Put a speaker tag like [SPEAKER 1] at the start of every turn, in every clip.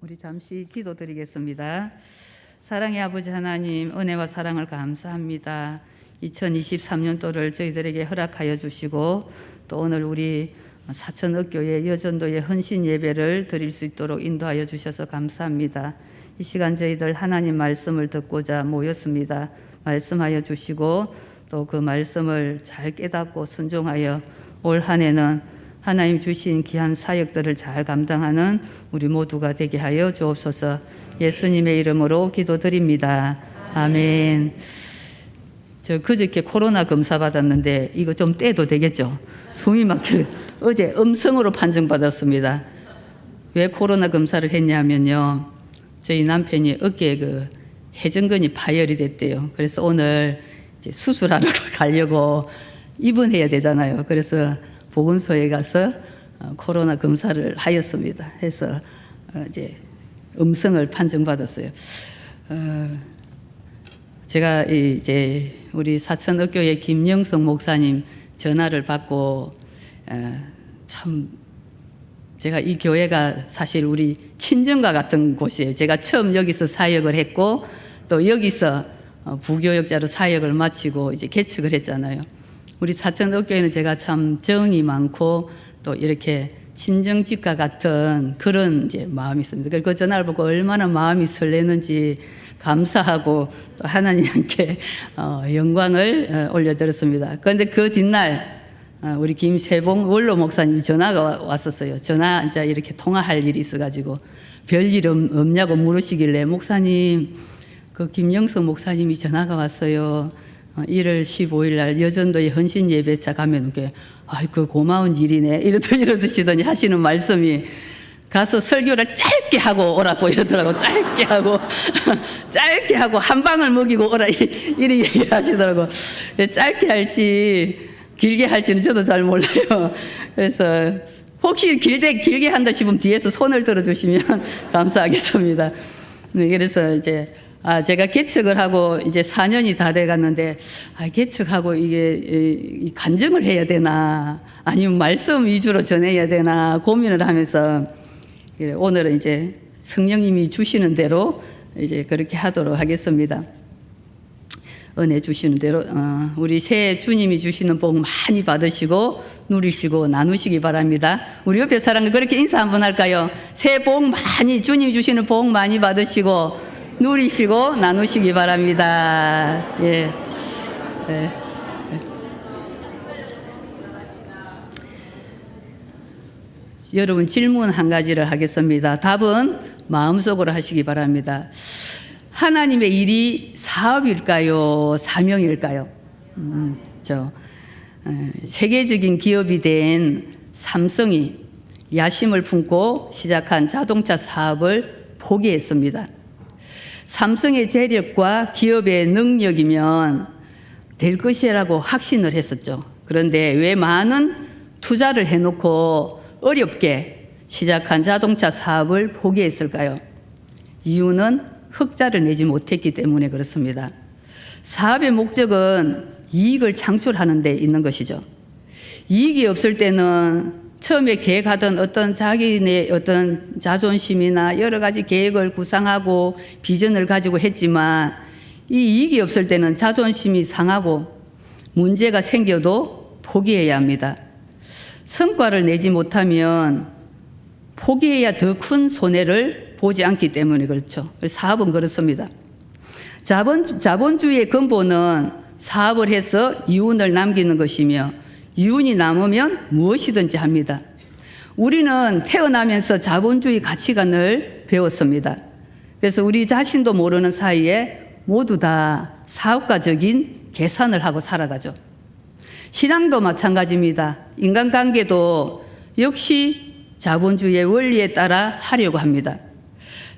[SPEAKER 1] 우리 잠시 기도드리겠습니다. 사랑의 아버지 하나님, 은혜와 사랑을 감사합니다. 2023년도를 저희들에게 허락하여 주시고 또 오늘 우리 사천읍교회 여전도의 헌신 예배를 드릴 수 있도록 인도하여 주셔서 감사합니다. 이 시간 저희들 하나님 말씀을 듣고자 모였습니다. 말씀하여 주시고 또 그 말씀을 잘 깨닫고 순종하여 올 한 해는 하나님 주신 귀한 사역들을 잘 감당하는 우리 모두가 되게 하여 주옵소서. 예수님의 이름으로 기도드립니다. 아멘. 저 그저께 코로나 검사 받았는데 이거 좀 떼도 되겠죠? 숨이 막힐. 어제 음성으로 판정받았습니다. 왜 코로나 검사를 했냐면요, 저희 남편이 어깨에 그 해전근이 파열이 됐대요. 그래서 오늘 이제 수술하러 가려고 입원해야 되잖아요. 그래서 보건소에 가서 코로나 검사를 하였습니다. 해서 이제 음성을 판정받았어요. 제가 이제 우리 사천읍교회 김영성 목사님 전화를 받고 참 제가 이 교회가 사실 우리 친정과 같은 곳이에요. 제가 처음 여기서 사역을 했고 또 여기서 부교역자로 사역을 마치고 이제 개척을 했잖아요. 우리 사천읍교회는 제가 참 정이 많고 또 이렇게 친정집과 같은 그런 이제 마음이 있습니다. 그 전화를 보고 얼마나 마음이 설레는지 감사하고 또 하나님께 영광을 올려드렸습니다. 그런데 그 뒷날 우리 김세봉 원로 목사님이 전화가 왔었어요. 전화 이제 이렇게 통화할 일이 있어가지고 별일 없냐고 물으시길래 목사님, 그 김영석 목사님이 전화가 왔어요. 1월 15일 날 여전도의 헌신 예배차 가면 그 고마운 일이네 이러시더니 하시는 말씀이 가서 설교를 짧게 하고 오라고 이러더라고. 짧게 하고 짧게 하고 한 방을 먹이고 오라 이런 얘기를 하시더라고. 짧게 할지 길게 할지는 저도 잘 몰라요. 그래서 혹시 길게 한다 싶으면 뒤에서 손을 들어주시면 감사하겠습니다. 그래서 이제 제가 개척을 하고 이제 4년이 다 돼갔는데 개척하고 이게 간증을 해야 되나 아니면 말씀 위주로 전해야 되나 고민을 하면서 오늘은 이제 성령님이 주시는 대로 이제 그렇게 하도록 하겠습니다. 은혜 주시는 대로 우리 새 주님이 주시는 복 많이 받으시고 누리시고 나누시기 바랍니다. 우리 옆에 사람과 그렇게 인사 한번 할까요? 새해 복 많이, 주님이 주시는 복 많이 받으시고 누리시고 나누시기 바랍니다. 예. 예. 여러분 질문 한 가지를 하겠습니다. 답은 마음속으로 하시기 바랍니다. 하나님의 일이 사업일까요? 사명일까요? 세계적인 기업이 된 삼성이 야심을 품고 시작한 자동차 사업을 포기했습니다. 삼성의 재력과 기업의 능력이면 될 것이라고 확신을 했었죠. 그런데 왜 많은 투자를 해놓고 어렵게 시작한 자동차 사업을 포기했을까요? 이유는 흑자를 내지 못했기 때문에 그렇습니다. 사업의 목적은 이익을 창출하는 데 있는 것이죠. 이익이 없을 때는 처음에 계획하던 어떤 자기네 어떤 자존심이나 여러 가지 계획을 구상하고 비전을 가지고 했지만 이 이익이 없을 때는 자존심이 상하고 문제가 생겨도 포기해야 합니다. 성과를 내지 못하면 포기해야 더 큰 손해를 보지 않기 때문에 그렇죠. 사업은 그렇습니다. 자본주의의 근본은 사업을 해서 이윤을 남기는 것이며 이윤이 남으면 무엇이든지 합니다. 우리는 태어나면서 자본주의 가치관을 배웠습니다. 그래서 우리 자신도 모르는 사이에 모두 다 사업가적인 계산을 하고 살아가죠. 신앙도 마찬가지입니다. 인간관계도 역시 자본주의의 원리에 따라 하려고 합니다.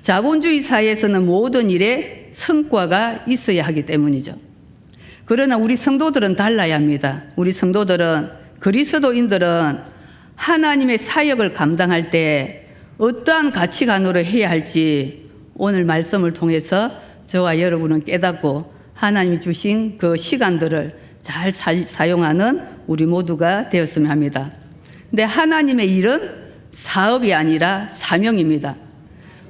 [SPEAKER 1] 자본주의 사회에서는 모든 일에 성과가 있어야 하기 때문이죠. 그러나 우리 성도들은 달라야 합니다. 우리 성도들은, 그리스도인들은 하나님의 사역을 감당할 때 어떠한 가치관으로 해야 할지 오늘 말씀을 통해서 저와 여러분은 깨닫고 하나님이 주신 그 시간들을 잘 사용하는 우리 모두가 되었으면 합니다. 근데 하나님의 일은 사업이 아니라 사명입니다.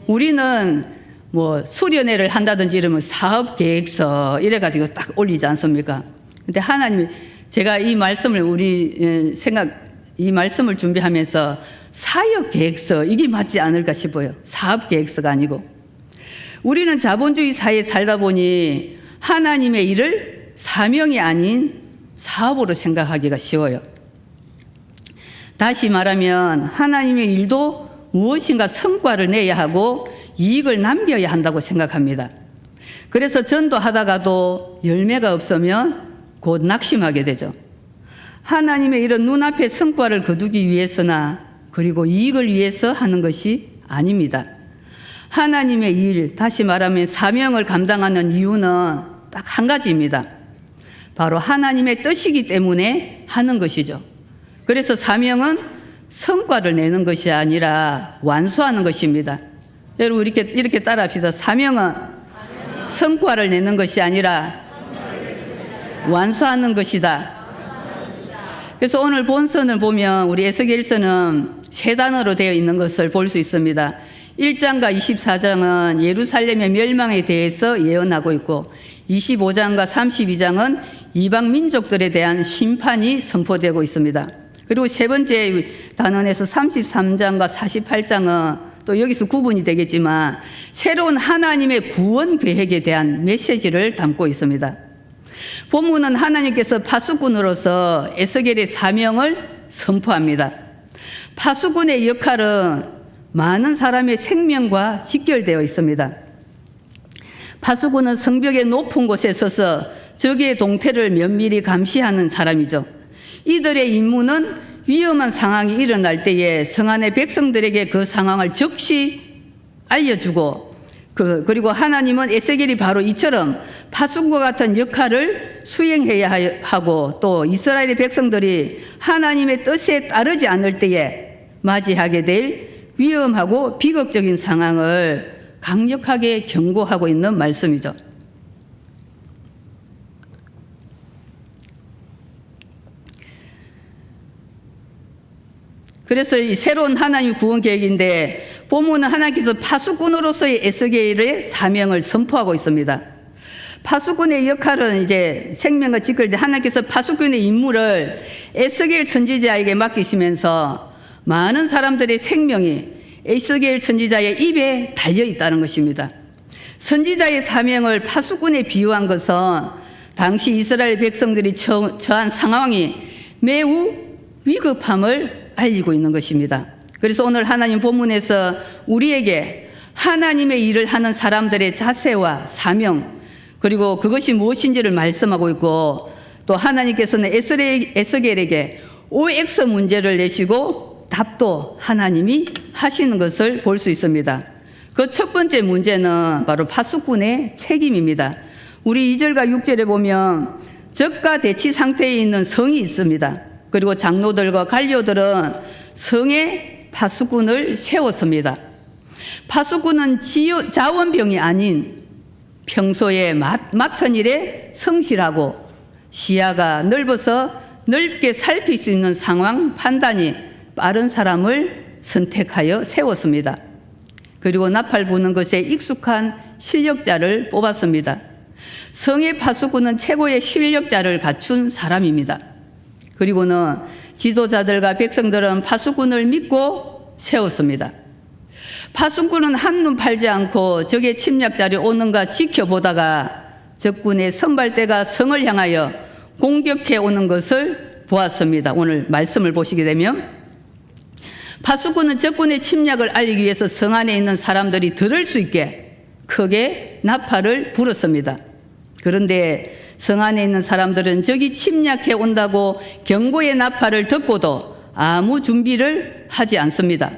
[SPEAKER 1] 우리는 뭐 수련회를 한다든지 이러면 사업계획서 이래가지고 딱 올리지 않습니까? 근데 하나님이 제가 이 말씀을 이 말씀을 준비하면서 사역계획서 이게 맞지 않을까 싶어요. 사업계획서가 아니고. 우리는 자본주의 사회에 살다 보니 하나님의 일을 사명이 아닌 사업으로 생각하기가 쉬워요. 다시 말하면 하나님의 일도 무엇인가 성과를 내야 하고 이익을 남겨야 한다고 생각합니다. 그래서 전도하다가도 열매가 없으면 곧 낙심하게 되죠. 하나님의 이런 눈앞의 성과를 거두기 위해서나 그리고 이익을 위해서 하는 것이 아닙니다. 하나님의 일, 다시 말하면 사명을 감당하는 이유는 딱 한 가지입니다. 바로 하나님의 뜻이기 때문에 하는 것이죠. 그래서 사명은 성과를 내는 것이 아니라 완수하는 것입니다. 여러분 이렇게 따라합시다. 사명은 성과를 내는 것이 아니라 완수하는 것이다. 그래서 오늘 본선을 보면 우리 에스겔서는 세 단어로 되어 있는 것을 볼 수 있습니다. 1장과 24장은 예루살렘의 멸망에 대해서 예언하고 있고 25장과 32장은 이방 민족들에 대한 심판이 선포되고 있습니다. 그리고 세 번째 단원에서 33장과 48장은 또 여기서 구분이 되겠지만 새로운 하나님의 구원 계획에 대한 메시지를 담고 있습니다. 본문은 하나님께서 파수꾼으로서 에스겔의 사명을 선포합니다. 파수꾼의 역할은 많은 사람의 생명과 직결되어 있습니다. 파수꾼은 성벽의 높은 곳에 서서 적의 동태를 면밀히 감시하는 사람이죠. 이들의 임무는 위험한 상황이 일어날 때에 성 안의 백성들에게 그 상황을 즉시 알려주고 그리고 하나님은 에스겔이 바로 이처럼 파수꾼과 같은 역할을 수행해야 하고 또 이스라엘의 백성들이 하나님의 뜻에 따르지 않을 때에 맞이하게 될 위험하고 비극적인 상황을 강력하게 경고하고 있는 말씀이죠. 그래서 이 새로운 하나님 구원 계획인데 본문은 하나님께서 파수꾼으로서의 에스겔의 사명을 선포하고 있습니다. 파수꾼의 역할은 이제 생명과 직결된 하나님께서 파수꾼의 임무를 에스겔 선지자에게 맡기시면서 많은 사람들의 생명이 에스겔 선지자의 입에 달려 있다는 것입니다. 선지자의 사명을 파수꾼에 비유한 것은 당시 이스라엘 백성들이 처한 상황이 매우 위급함을 알리고 있는 것입니다. 그래서 오늘 하나님 본문에서 우리에게 하나님의 일을 하는 사람들의 자세와 사명 그리고 그것이 무엇인지를 말씀하고 있고 또 하나님께서는 에스겔에게 OX 문제를 내시고 답도 하나님이 하시는 것을 볼 수 있습니다. 그 첫 번째 문제는 바로 파수꾼의 책임입니다. 우리 2절과 6절에 보면 적과 대치 상태에 있는 성이 있습니다. 그리고 장로들과 관료들은 성에 파수꾼을 세웠습니다. 파수꾼은 자원병이 아닌 평소에 맡은 일에 성실하고 시야가 넓어서 넓게 살필 수 있는 상황 판단이 빠른 사람을 선택하여 세웠습니다. 그리고 나팔 부는 것에 익숙한 실력자를 뽑았습니다. 성의 파수꾼은 최고의 실력자를 갖춘 사람입니다. 그리고는 지도자들과 백성들은 파수꾼을 믿고 세웠습니다. 파수꾼은 한눈 팔지 않고 적의 침략자리 오는가 지켜보다가 적군의 선발대가 성을 향하여 공격해 오는 것을 보았습니다. 오늘 말씀을 보시게 되면 파수꾼은 적군의 침략을 알리기 위해서 성 안에 있는 사람들이 들을 수 있게 크게 나팔을 불었습니다. 그런데 성 안에 있는 사람들은 적이 침략해 온다고 경고의 나팔을 듣고도 아무 준비를 하지 않습니다.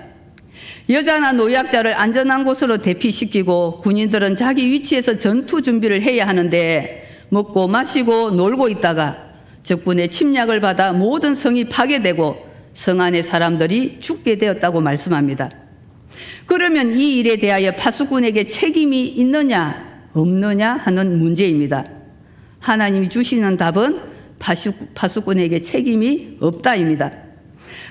[SPEAKER 1] 여자나 노약자를 안전한 곳으로 대피시키고 군인들은 자기 위치에서 전투 준비를 해야 하는데 먹고 마시고 놀고 있다가 적군의 침략을 받아 모든 성이 파괴되고 성 안의 사람들이 죽게 되었다고 말씀합니다. 그러면 이 일에 대하여 파수꾼에게 책임이 있느냐 없느냐 하는 문제입니다. 하나님이 주시는 답은 파수꾼에게 책임이 없다입니다.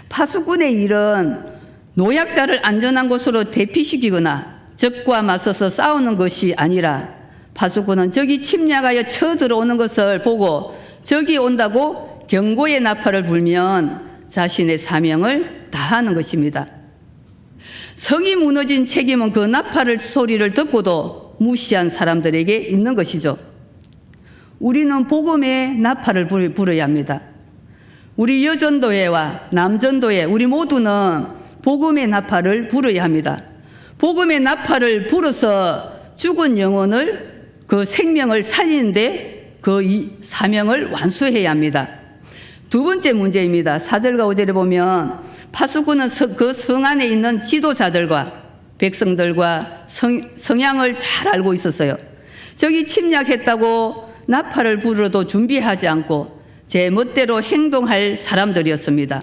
[SPEAKER 1] 파수꾼의 일은 노약자를 안전한 곳으로 대피시키거나 적과 맞서서 싸우는 것이 아니라 파수꾼은 적이 침략하여 쳐들어오는 것을 보고 적이 온다고 경고의 나팔을 불면 자신의 사명을 다하는 것입니다. 성이 무너진 책임은 그 나팔을 소리를 듣고도 무시한 사람들에게 있는 것이죠. 우리는 복음의 나팔을 불어야 합니다. 우리 여전도회와 남전도회 우리 모두는 복음의 나팔을 불어야 합니다. 복음의 나팔을 불어서 죽은 영혼을 그 생명을 살리는데 그 사명을 완수해야 합니다. 두 번째 문제입니다. 4절과 5절에 보면 파수꾼은 그 성 안에 있는 지도자들과 백성들과 성향을 잘 알고 있었어요. 적이 침략했다고 나팔을 불어도 준비하지 않고 제 멋대로 행동할 사람들이었습니다.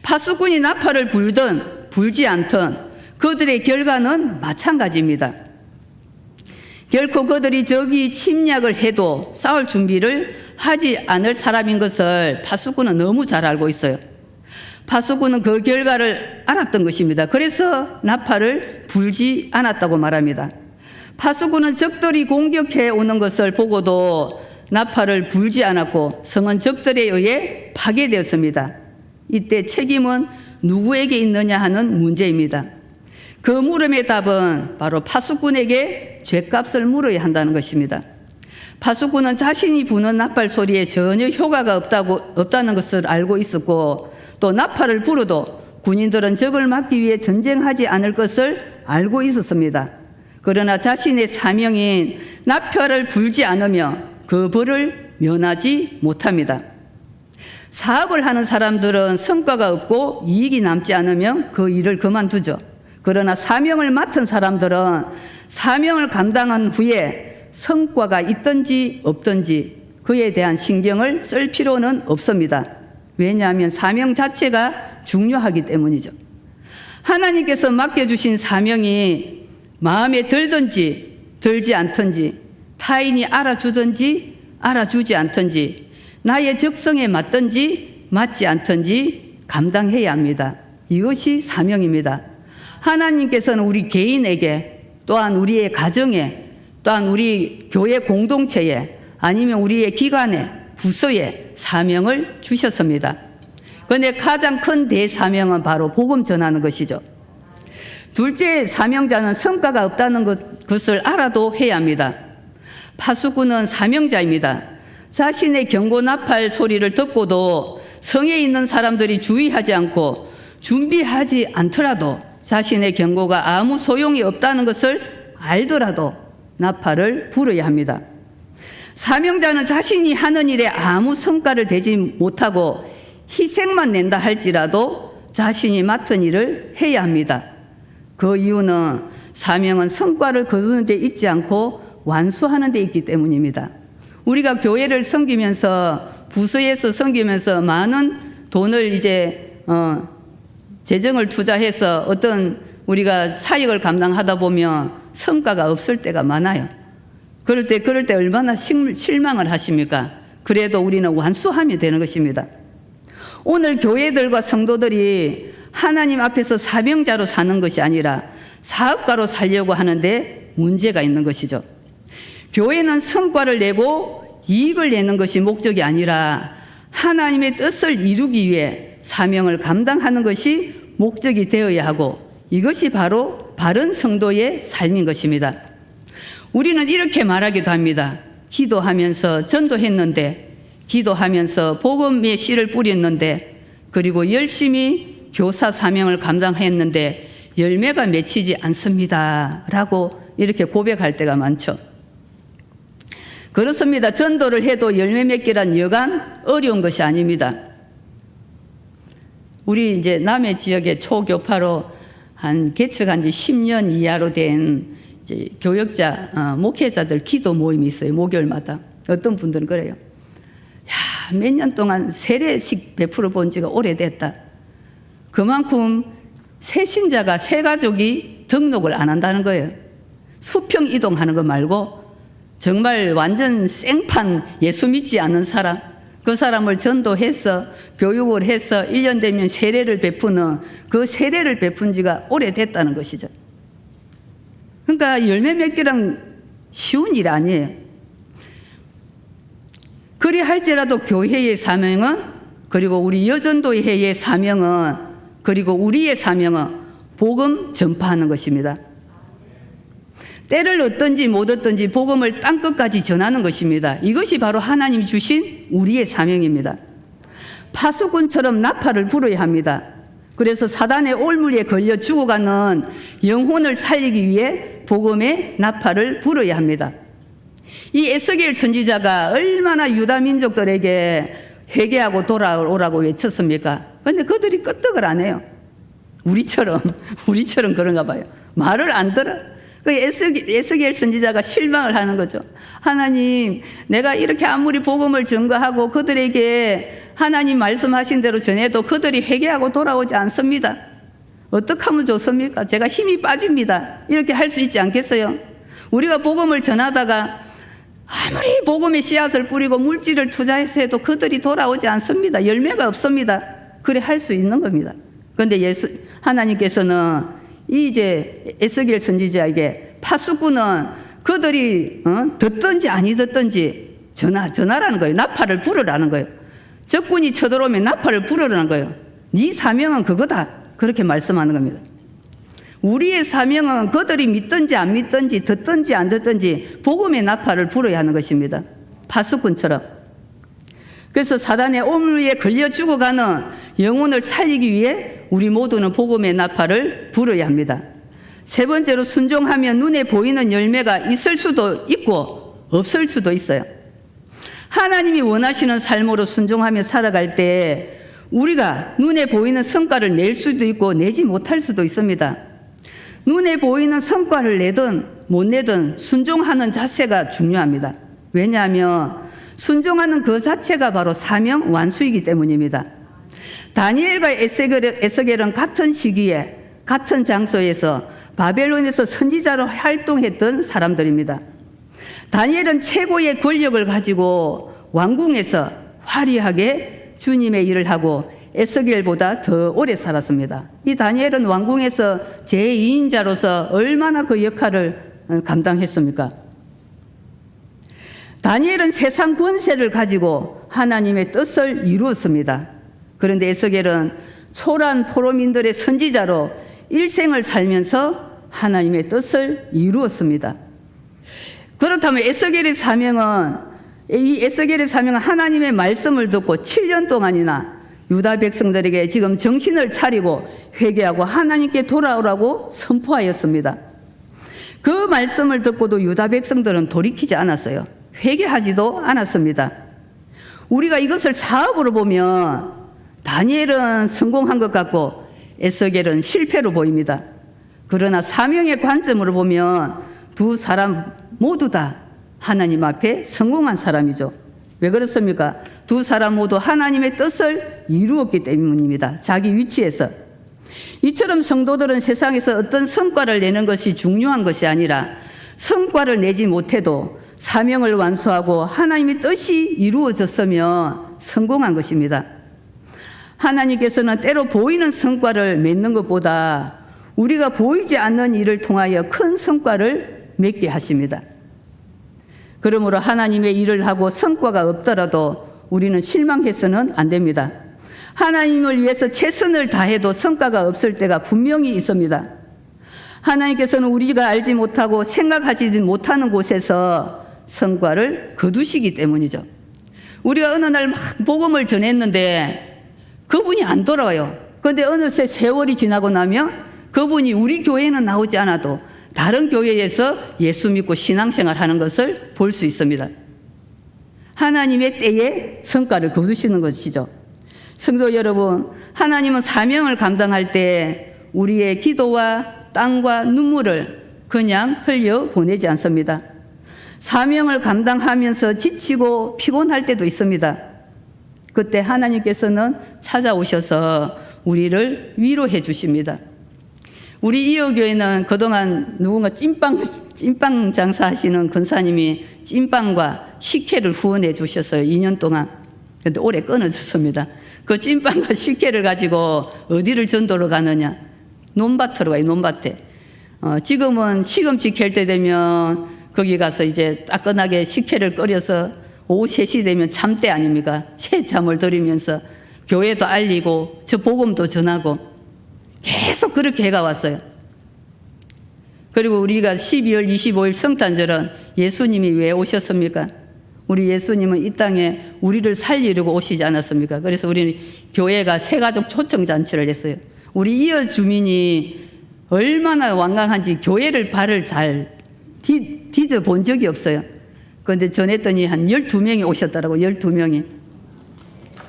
[SPEAKER 1] 파수꾼이 나팔을 불든 불지 않든 그들의 결과는 마찬가지입니다. 결코 그들이 적이 침략을 해도 싸울 준비를 하지 않을 사람인 것을 파수꾼은 너무 잘 알고 있어요. 파수꾼은 그 결과를 알았던 것입니다. 그래서 나팔을 불지 않았다고 말합니다. 파수꾼은 적들이 공격해 오는 것을 보고도 나팔을 불지 않았고 성은 적들에 의해 파괴되었습니다. 이때 책임은 누구에게 있느냐 하는 문제입니다. 그 물음의 답은 바로 파수꾼에게 죗값을 물어야 한다는 것입니다. 파수꾼은 자신이 부는 나팔 소리에 전혀 효과가 없다는 것을 알고 있었고 또 나팔을 불어도 군인들은 적을 막기 위해 전쟁하지 않을 것을 알고 있었습니다. 그러나 자신의 사명인 나팔을 불지 않으며 그 벌을 면하지 못합니다. 사업을 하는 사람들은 성과가 없고 이익이 남지 않으면 그 일을 그만두죠. 그러나 사명을 맡은 사람들은 사명을 감당한 후에 성과가 있든지 없든지 그에 대한 신경을 쓸 필요는 없습니다. 왜냐하면 사명 자체가 중요하기 때문이죠. 하나님께서 맡겨주신 사명이 마음에 들든지 들지 않든지 타인이 알아주든지 알아주지 않든지 나의 적성에 맞든지 맞지 않든지 감당해야 합니다. 이것이 사명입니다. 하나님께서는 우리 개인에게 또한 우리의 가정에 또한 우리 교회 공동체에 아니면 우리의 기관에 부서에 사명을 주셨습니다. 그런데 가장 큰 대사명은 바로 복음 전하는 것이죠. 둘째 사명자는 성과가 없다는 것을 알아도 해야 합니다. 파수꾼은 사명자입니다. 자신의 경고 나팔 소리를 듣고도 성에 있는 사람들이 주의하지 않고 준비하지 않더라도 자신의 경고가 아무 소용이 없다는 것을 알더라도 나팔을 불어야 합니다. 사명자는 자신이 하는 일에 아무 성과를 내지 못하고 희생만 낸다 할지라도 자신이 맡은 일을 해야 합니다. 그 이유는 사명은 성과를 거두는 데 있지 않고 완수하는 데 있기 때문입니다. 우리가 교회를 섬기면서 부서에서 섬기면서 많은 돈을 이제 재정을 투자해서 어떤 우리가 사역을 감당하다 보면 성과가 없을 때가 많아요. 그럴 때 얼마나 실망을 하십니까? 그래도 우리는 완수하면 되는 것입니다. 오늘 교회들과 성도들이 하나님 앞에서 사명자로 사는 것이 아니라 사업가로 살려고 하는데 문제가 있는 것이죠. 교회는 성과를 내고 이익을 내는 것이 목적이 아니라 하나님의 뜻을 이루기 위해 사명을 감당하는 것이 목적이 되어야 하고 이것이 바로 바른 성도의 삶인 것입니다. 우리는 이렇게 말하기도 합니다. 기도하면서 전도했는데, 기도하면서 복음의 씨를 뿌렸는데, 그리고 열심히 교사 사명을 감당했는데 열매가 맺히지 않습니다. 라고 이렇게 고백할 때가 많죠. 그렇습니다. 전도를 해도 열매 맺기란 여간 어려운 것이 아닙니다. 우리 이제 남해 지역의 초교파로 개척한 지 10년 이하로 된 이제 교역자, 목회자들 기도 모임이 있어요. 목요일마다. 어떤 분들은 그래요. 야, 몇 년 동안 세례식 베풀어 본 지가 오래됐다. 그만큼 새 신자가 새 가족이 등록을 안 한다는 거예요. 수평 이동하는 거 말고 정말 완전 생판 예수 믿지 않는 사람, 그 사람을 전도해서 교육을 해서 1년 되면 세례를 베푸는 그 세례를 베푼 지가 오래됐다는 것이죠. 그러니까 열매 맺기란 쉬운 일 아니에요. 그리 할지라도 교회의 사명은, 그리고 우리 여전도회의 사명은, 그리고 우리의 사명은 복음 전파하는 것입니다. 때를 얻든지 못 얻든지 복음을 땅끝까지 전하는 것입니다. 이것이 바로 하나님이 주신 우리의 사명입니다. 파수꾼처럼 나팔을 불어야 합니다. 그래서 사단의 올무리에 걸려 죽어가는 영혼을 살리기 위해 복음의 나팔을 불어야 합니다. 이 에스겔 선지자가 얼마나 유다 민족들에게 회개하고 돌아오라고 외쳤습니까? 그런데 그들이 끄떡을 안 해요. 우리처럼 그런가 봐요. 말을 안 들어. 그 에스겔 선지자가 실망을 하는 거죠. 하나님, 내가 이렇게 아무리 복음을 전가하고 그들에게 하나님 말씀하신 대로 전해도 그들이 회개하고 돌아오지 않습니다. 어떻게 하면 좋습니까? 제가 힘이 빠집니다. 이렇게 할 수 있지 않겠어요? 우리가 복음을 전하다가 아무리 복음의 씨앗을 뿌리고 물질을 투자해서 해도 그들이 돌아오지 않습니다. 열매가 없습니다. 그래 할 수 있는 겁니다. 그런데 하나님께서는 이제 에스겔 선지자에게 파수꾼은 그들이 듣든지 아니 듣든지 전하라는 거예요. 나팔을 불으라는 거예요. 적군이 쳐들어오면 나팔을 불으라는 거예요. 네 사명은 그거다. 그렇게 말씀하는 겁니다. 우리의 사명은 그들이 믿든지 안 믿든지 듣든지 안 듣든지 복음의 나팔을 불어야 하는 것입니다. 파수꾼처럼. 그래서 사단의 오물에 걸려 죽어가는 영혼을 살리기 위해 우리 모두는 복음의 나팔을 불어야 합니다. 세 번째로, 순종하면 눈에 보이는 열매가 있을 수도 있고 없을 수도 있어요. 하나님이 원하시는 삶으로 순종하며 살아갈 때 우리가 눈에 보이는 성과를 낼 수도 있고 내지 못할 수도 있습니다. 눈에 보이는 성과를 내든 못 내든 순종하는 자세가 중요합니다. 왜냐하면 순종하는 그 자체가 바로 사명 완수이기 때문입니다. 다니엘과 에스겔은 같은 시기에 같은 장소에서 바벨론에서 선지자로 활동했던 사람들입니다. 다니엘은 최고의 권력을 가지고 왕궁에서 화려하게 주님의 일을 하고 에스겔보다 더 오래 살았습니다. 이 다니엘은 왕궁에서 제2인자로서 얼마나 그 역할을 감당했습니까? 다니엘은 세상 권세를 가지고 하나님의 뜻을 이루었습니다. 그런데 에스겔은 초란 포로민들의 선지자로 일생을 살면서 하나님의 뜻을 이루었습니다. 그렇다면 에스겔의 사명은 하나님의 말씀을 듣고 7년 동안이나 유다 백성들에게 지금 정신을 차리고 회개하고 하나님께 돌아오라고 선포하였습니다. 그 말씀을 듣고도 유다 백성들은 돌이키지 않았어요. 회개하지도 않았습니다. 우리가 이것을 사업으로 보면 다니엘은 성공한 것 같고 에스겔은 실패로 보입니다. 그러나 사명의 관점으로 보면 두 사람 모두 다 하나님 앞에 성공한 사람이죠. 왜 그렇습니까? 두 사람 모두 하나님의 뜻을 이루었기 때문입니다. 자기 위치에서. 이처럼 성도들은 세상에서 어떤 성과를 내는 것이 중요한 것이 아니라 성과를 내지 못해도 사명을 완수하고 하나님의 뜻이 이루어졌으면 성공한 것입니다. 하나님께서는 때로 보이는 성과를 맺는 것보다 우리가 보이지 않는 일을 통하여 큰 성과를 맺게 하십니다. 그러므로 하나님의 일을 하고 성과가 없더라도 우리는 실망해서는 안 됩니다. 하나님을 위해서 최선을 다해도 성과가 없을 때가 분명히 있습니다. 하나님께서는 우리가 알지 못하고 생각하지 못하는 곳에서 성과를 거두시기 때문이죠. 우리가 어느 날 막 복음을 전했는데 그분이 안 돌아와요. 그런데 어느새 세월이 지나고 나면 그분이 우리 교회는 나오지 않아도 다른 교회에서 예수 믿고 신앙생활 하는 것을 볼 수 있습니다. 하나님의 때에 성과를 거두시는 것이죠. 성도 여러분, 하나님은 사명을 감당할 때 우리의 기도와 땀과 눈물을 그냥 흘려 보내지 않습니다. 사명을 감당하면서 지치고 피곤할 때도 있습니다. 그때 하나님께서는 찾아오셔서 우리를 위로해 주십니다. 우리 이호교회는 그동안 누군가 찐빵 장사하시는 권사님이 찐빵과 식혜를 후원해 주셨어요. 2년 동안. 그런데 올해 끊어졌습니다. 그 찐빵과 식혜를 가지고 어디를 전도로 가느냐? 논밭으로 가요. 논밭에. 지금은 시금치 캘 때 되면 거기 가서 이제 따끈하게 식혜를 끓여서 오후 3시 되면 참때 아닙니까? 새참을 드리면서 교회도 알리고 저 복음도 전하고 계속 그렇게 해가 왔어요. 그리고 우리가 12월 25일 성탄절은 예수님이 왜 오셨습니까? 우리 예수님은 이 땅에 우리를 살리려고 오시지 않았습니까? 그래서 우리는 교회가 새가족 초청잔치를 했어요. 우리 이어 주민이 얼마나 완강한지 교회를 발을 잘 디뎌 본 적이 없어요. 그런데 전했더니 한 12명이 오셨더라고. 12명이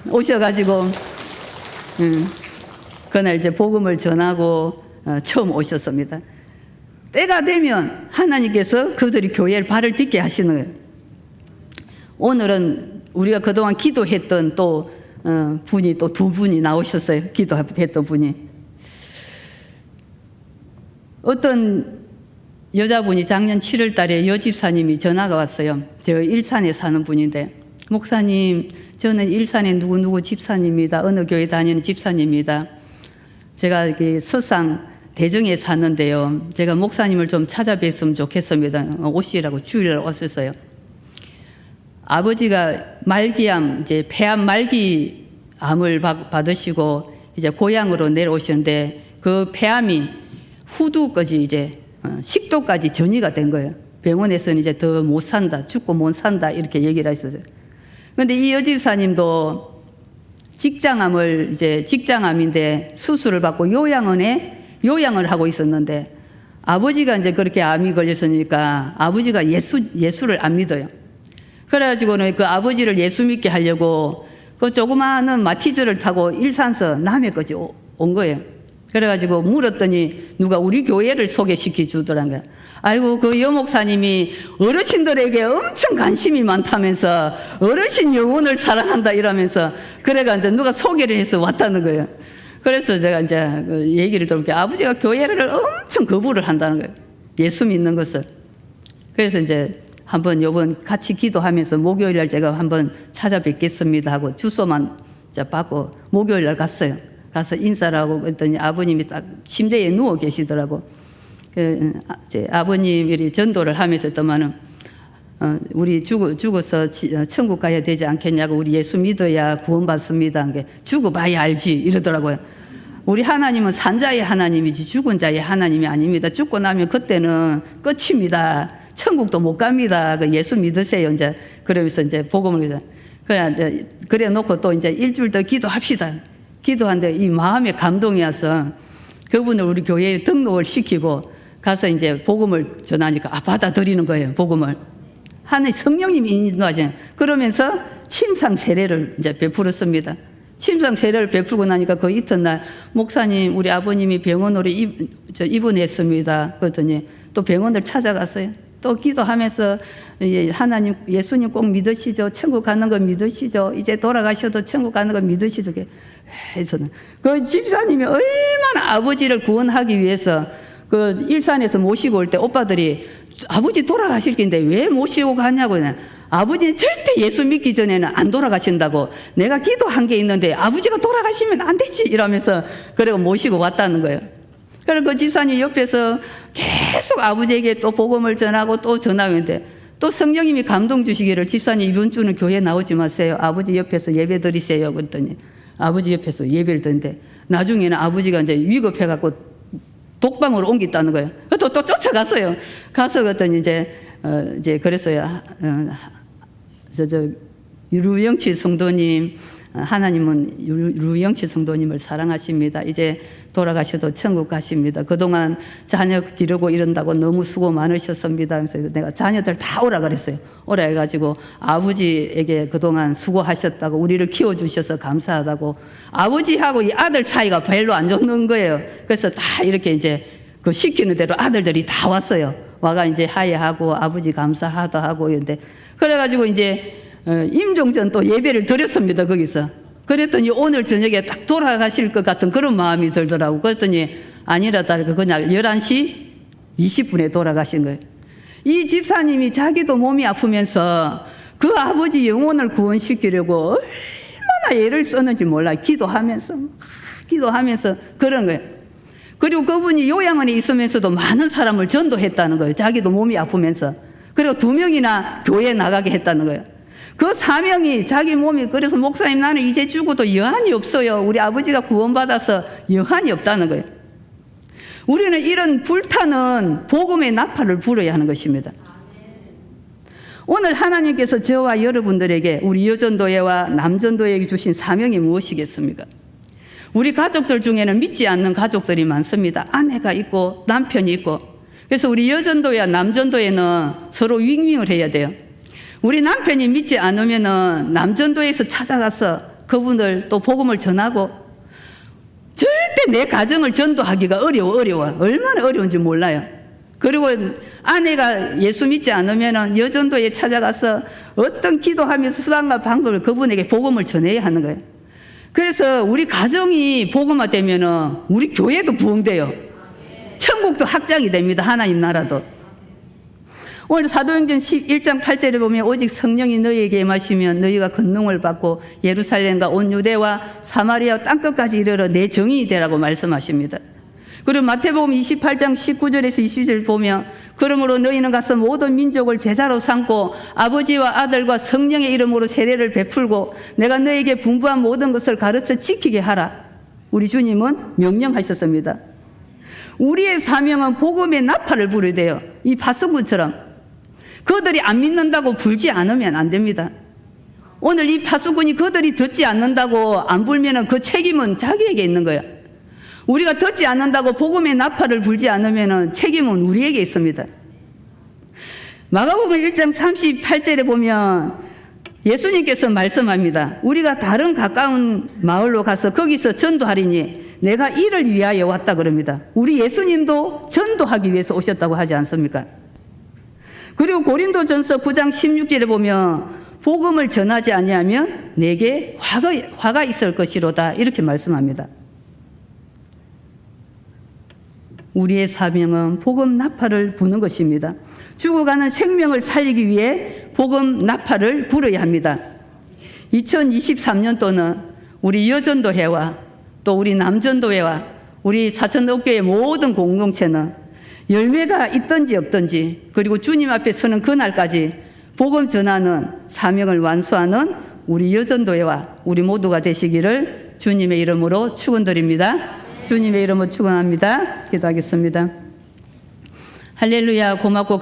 [SPEAKER 1] 오셔가지고 그날 이제 복음을 전하고 처음 오셨습니다. 때가 되면 하나님께서 그들이 교회를 발을 딛게 하시는 거예요. 오늘은 우리가 그동안 기도했던 또 분이 또 2분이 나오셨어요. 기도했던 분이. 어떤 여자분이 작년 7월 달에 여집사님이 전화가 왔어요. 저 일산에 사는 분인데, 목사님, 저는 일산에 누구누구 집사님입니다. 어느 교회 다니는 집사님입니다. 제가 서상 대정에 사는데요. 제가 목사님을 좀 찾아뵀으면 좋겠습니다. 오시라고 주일날 왔었어요. 아버지가 말기암, 이제 폐암 말기암을 받으시고 이제 고향으로 내려오시는데 그 폐암이 후두까지 이제 식도까지 전이가 된 거예요. 병원에서는 이제 더 못 산다, 죽고 못 산다 이렇게 얘기를 했었어요. 그런데 이 여집사님도 직장암인데 수술을 받고 요양을 하고 있었는데 아버지가 이제 그렇게 암이 걸렸으니까 아버지가 예수를 안 믿어요. 그래가지고는 그 아버지를 예수 믿게 하려고 그 조그마한 마티즈를 타고 일산서 남해까지 온 거예요. 그래가지고 물었더니 누가 우리 교회를 소개시켜 주더란 거야. 아이고, 그 여목사님이 어르신들에게 엄청 관심이 많다면서 어르신 영혼을 사랑한다 이러면서 그래가 이제 누가 소개를 해서 왔다는 거예요. 그래서 제가 이제 그 얘기를 들어보니까 아버지가 교회를 엄청 거부를 한다는 거예요. 예수 믿는 것을. 그래서 이제 한번 요번 같이 기도하면서 목요일날 제가 한번 찾아뵙겠습니다 하고 주소만 받고 목요일날 갔어요. 가서 인사를 하고 그랬더니 아버님이 딱 침대에 누워 계시더라고. 이제 아버님이 전도를 하면서 또만은 우리 죽어서 천국 가야 되지 않겠냐고, 우리 예수 믿어야 구원받습니다. 죽어봐야 알지 이러더라고요. 우리 하나님은 산자의 하나님이지 죽은 자의 하나님이 아닙니다. 죽고 나면 그때는 끝입니다. 천국도 못 갑니다. 예수 믿으세요. 이제 그러면서 이제 복음을 그래 놓고 또 이제 일주일 더 기도합시다. 기도하는데 이 마음에 감동이 와서 그분을 우리 교회에 등록을 시키고 가서 이제 복음을 전하니까 받아들이는 거예요. 복음을. 하나님 성령님이 인도하잖아요. 그러면서 침상 세례를 이제 베풀었습니다. 침상 세례를 베풀고 나니까 그 이튿날 목사님, 우리 아버님이 병원으로 입원했습니다. 그랬더니 또 병원을 찾아갔어요. 또 기도하면서 하나님, 예수님 꼭 믿으시죠. 천국 가는 거 믿으시죠. 이제 돌아가셔도 천국 가는 거 믿으시죠. 해서는 그 집사님이 얼마나 아버지를 구원하기 위해서 그 일산에서 모시고 올 때 오빠들이 아버지 돌아가실 건데 왜 모시고 가냐고. 아버지는 절대 예수 믿기 전에는 안 돌아가신다고. 내가 기도한 게 있는데 아버지가 돌아가시면 안 되지 이러면서 그래고 모시고 왔다는 거예요. 그래서 그 집사님 옆에서 계속 아버지에게 또 복음을 전하고 또 전하는데 또 성령님이 감동 주시기를 집사님 이번 주는 교회 나오지 마세요. 아버지 옆에서 예배 드리세요. 그랬더니 아버지 옆에서 예배를 드는데 나중에는 아버지가 이제 위급해갖고 독방으로 옮겼다는 거예요. 또 쫓아갔어요. 가서 그랬더니 이제 그랬어요. 유영치 성도님, 하나님은 유영치 성도님을 사랑하십니다. 이제 돌아가셔도 천국 가십니다. 그동안 자녀 기르고 이런다고 너무 수고 많으셨습니다. 그래서 내가 자녀들 다 오라 그랬어요. 오라 해가지고 아버지에게 그동안 수고하셨다고, 우리를 키워주셔서 감사하다고. 아버지하고 이 아들 사이가 별로 안 좋는 거예요. 그래서 다 이렇게 이제 그 시키는 대로 아들들이 다 왔어요. 와가 이제 하예하고 아버지 감사하다 하고 이런데 그래가지고 이제 임종전 또 예배를 드렸습니다. 거기서. 그랬더니 오늘 저녁에 딱 돌아가실 것 같은 그런 마음이 들더라고. 그랬더니 아니라다 그냥 11시 20분에 돌아가신 거예요. 이 집사님이 자기도 몸이 아프면서 그 아버지 영혼을 구원시키려고 얼마나 애를 썼는지 몰라요. 기도하면서 그런 거예요. 그리고 그분이 요양원에 있으면서도 많은 사람을 전도했다는 거예요. 자기도 몸이 아프면서. 그리고 2명이나 교회에 나가게 했다는 거예요. 그 사명이 자기 몸이, 그래서 목사님 나는 이제 죽어도 여한이 없어요. 우리 아버지가 구원받아서 여한이 없다는 거예요. 우리는 이런 불타는 복음의 나팔을 불어야 하는 것입니다. 오늘 하나님께서 저와 여러분들에게 우리 여전도회와 남전도회에게 주신 사명이 무엇이겠습니까? 우리 가족들 중에는 믿지 않는 가족들이 많습니다. 아내가 있고 남편이 있고. 그래서 우리 여전도회와 남전도회는 서로 윙윙을 해야 돼요. 우리 남편이 믿지 않으면은 남전도에서 찾아가서 그분을 또 복음을 전하고, 절대 내 가정을 전도하기가 어려워. 얼마나 어려운지 몰라요. 그리고 아내가 예수 믿지 않으면은 여전도에 찾아가서 어떤 기도하면서 수단과 방법을 그분에게 복음을 전해야 하는 거예요. 그래서 우리 가정이 복음화되면은 우리 교회도 부흥돼요. 천국도 확장이 됩니다. 하나님 나라도. 오늘 사도행전 11장 8절에 보면 오직 성령이 너희에게 임하시면 너희가 권능을 받고 예루살렘과 온 유대와 사마리아 땅끝까지 이르러 내 증인이 되라고 말씀하십니다. 그리고 마태복음 28장 19절에서 20절 보면 그러므로 너희는 가서 모든 민족을 제자로 삼고 아버지와 아들과 성령의 이름으로 세례를 베풀고 내가 너희에게 분부한 모든 것을 가르쳐 지키게 하라. 우리 주님은 명령하셨습니다. 우리의 사명은 복음의 나팔을 불어야 돼요. 이 파수꾼처럼. 그들이 안 믿는다고 불지 않으면 안 됩니다. 오늘 이 파수꾼이 그들이 듣지 않는다고 안 불면은 그 책임은 자기에게 있는 거예요. 우리가 듣지 않는다고 복음의 나팔을 불지 않으면은 책임은 우리에게 있습니다. 마가복음 1장 38절에 보면 예수님께서 말씀합니다. 우리가 다른 가까운 마을로 가서 거기서 전도하리니 내가 이를 위하여 왔다 그럽니다. 우리 예수님도 전도하기 위해서 오셨다고 하지 않습니까? 그리고 고린도전서 9장 16절에 보면 복음을 전하지 아니하면 내게 화가 있을 것이로다 이렇게 말씀합니다. 우리의 사명은 복음 나팔을 부는 것입니다. 죽어가는 생명을 살리기 위해 복음 나팔을 불어야 합니다. 2023년도는 우리 여전도회와 또 우리 남전도회와 우리 사천옥교의 모든 공동체는 열매가 있든지 없든지 그리고 주님 앞에 서는 그날까지 복음 전하는 사명을 완수하는 우리 여전도회와 우리 모두가 되시기를 주님의 이름으로 축원드립니다. 주님의 이름으로 축원합니다. 기도하겠습니다. 할렐루야. 고맙고